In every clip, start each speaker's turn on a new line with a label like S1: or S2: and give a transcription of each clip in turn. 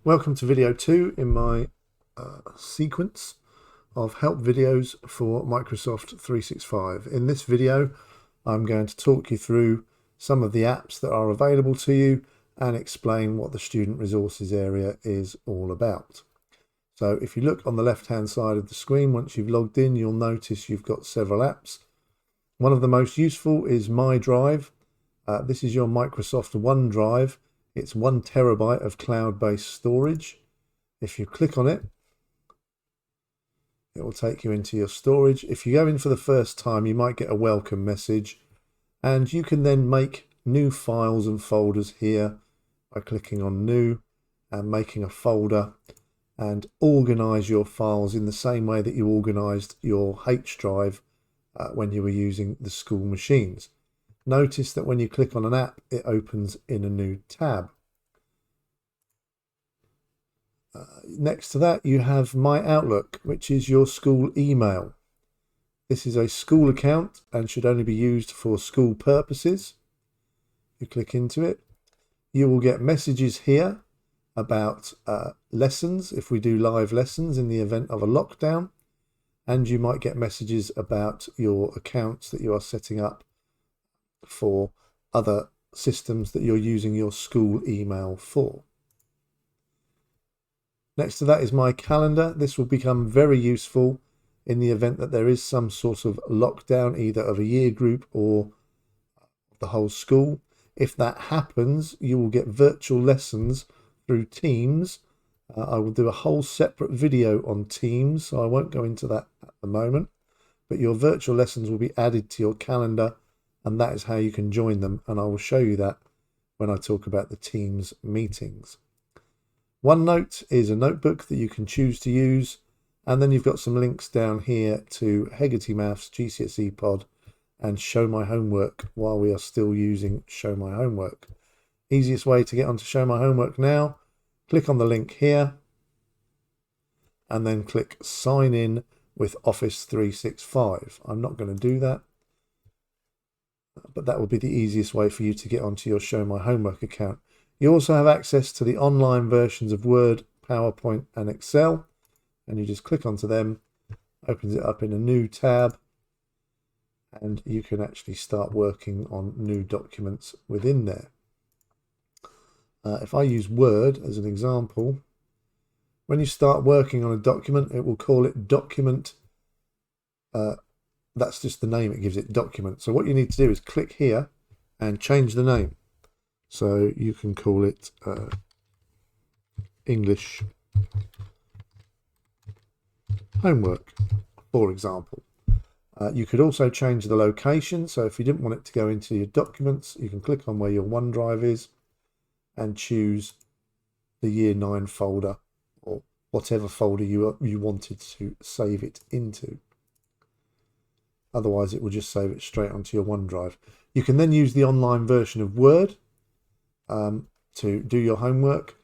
S1: Welcome to video 2 in my sequence of help videos for Microsoft 365. In this video, I'm going to talk you through some of the apps that are available to you and explain what the student resources area is all about. So if you look on the left-hand side of the screen, once you've logged in, you'll notice you've got several apps. One of the most useful is My Drive. This is your Microsoft OneDrive. It's 1 terabyte of cloud-based storage. If you click on it, it will take you into your storage. If you go in for the first time, you might get a welcome message, and you can then make new files and folders here by clicking on New and making a folder, and organize your files in the same way that you organized your H drive when you were using the school machines. Notice that when you click on an app, it opens in a new tab. Next to that, you have My Outlook, which is your school email. This is a school account and should only be used for school purposes. You click into it. You will get messages here about lessons, if we do live lessons in the event of a lockdown. And you might get messages about your accounts that you are setting up for other systems that you're using your school email for. Next to that is My Calendar. This will become very useful in the event that there is some sort of lockdown, either of a year group or the whole school. If that happens, you will get virtual lessons through Teams. I will do a whole separate video on Teams, so I won't go into that at the moment. But your virtual lessons will be added to your calendar, and that is how you can join them, and I will show you that when I talk about the Teams meetings. OneNote is a notebook that you can choose to use, and then you've got some links down here to Hegarty Maths, GCSE Pod, and Show My Homework while we are still using Show My Homework. Easiest way to get onto Show My Homework now, click on the link here, and then click Sign In with Office 365. I'm not going to do that, but that will be the easiest way for you to get onto your Show My Homework account. You also have access to the online versions of Word, PowerPoint and Excel, and you just click onto them, opens it up in a new tab, and you can actually start working on new documents within there. If I use Word as an example, when you start working on a document, it will call it document. That's just the name it gives it, document. So what you need to do is click here and change the name. So you can call it English homework, for example. You could also change the location. So if you didn't want it to go into your documents, you can click on where your OneDrive is and choose the Year 9 folder or whatever folder you wanted to save it into. Otherwise, it will just save it straight onto your OneDrive. You can then use the online version of Word to do your homework,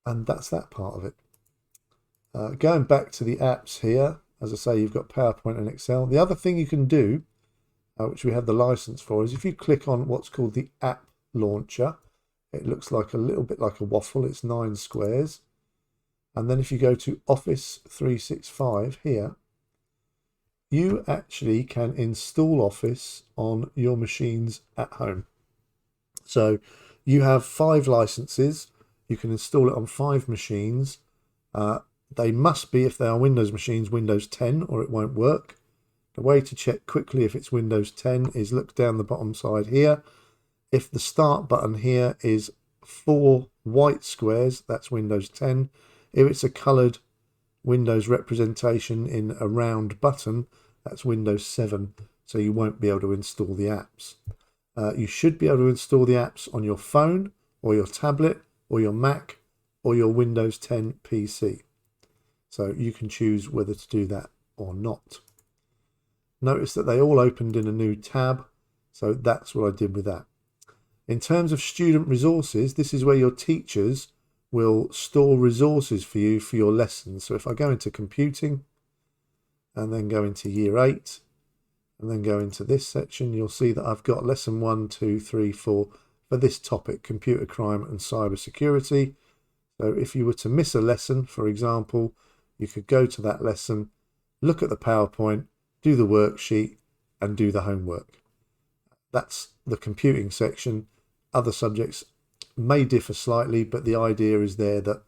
S1: and that's that part of it. Going back to the apps here, as I say, you've got PowerPoint and Excel. The other thing you can do, which we have the license for, is if you click on what's called the app launcher, it looks like a little bit like a waffle. It's 9 squares, and then if you go to Office 365 here, you actually can install Office on your machines at home. So you have 5 licenses. You can install it on 5 machines. They must be, if they are Windows machines, Windows 10, or it won't work. The way to check quickly if it's Windows 10 is look down the bottom side here. If the start button here is 4 white squares, that's Windows 10. If it's a coloured Windows representation in a round button, that's Windows 7. So you won't be able to install the apps. You should be able to install the apps on your phone or your tablet or your Mac or your Windows 10 PC. So you can choose whether to do that or not. Notice that they all opened in a new tab. So that's what I did with that. In terms of student resources, this is where your teachers will store resources for you for your lessons. So if I go into computing and then go into Year 8, and then go into this section, you'll see that I've got lesson 1, 2, 3, 4 for this topic, computer crime and cyber security. So if you were to miss a lesson, for example, you could go to that lesson, look at the PowerPoint, do the worksheet, and do the homework. That's the computing section. Other subjects may differ slightly, but the idea is there that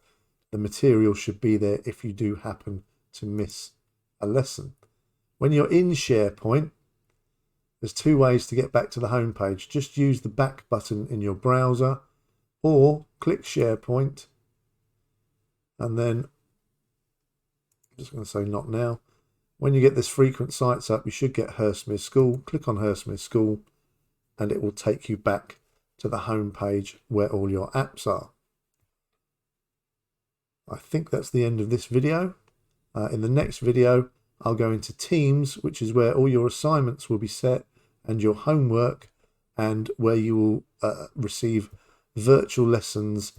S1: the material should be there if you do happen to miss a lesson. When you're in SharePoint, there's two ways to get back to the home page. Just use the back button in your browser, or click SharePoint, and then I'm just going to say not now. When you get this frequent sites up, you should get Hurstmere School. Click on Hurstmere School and it will take you back to the home page where all your apps are. I think that's the end of this video. In the next video, I'll go into Teams, which is where all your assignments will be set and your homework, and where you will receive virtual lessons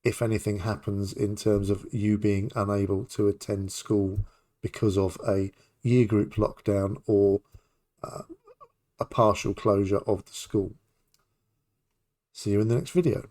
S1: if anything happens in terms of you being unable to attend school because of a year group lockdown or a partial closure of the school. See you in the next video.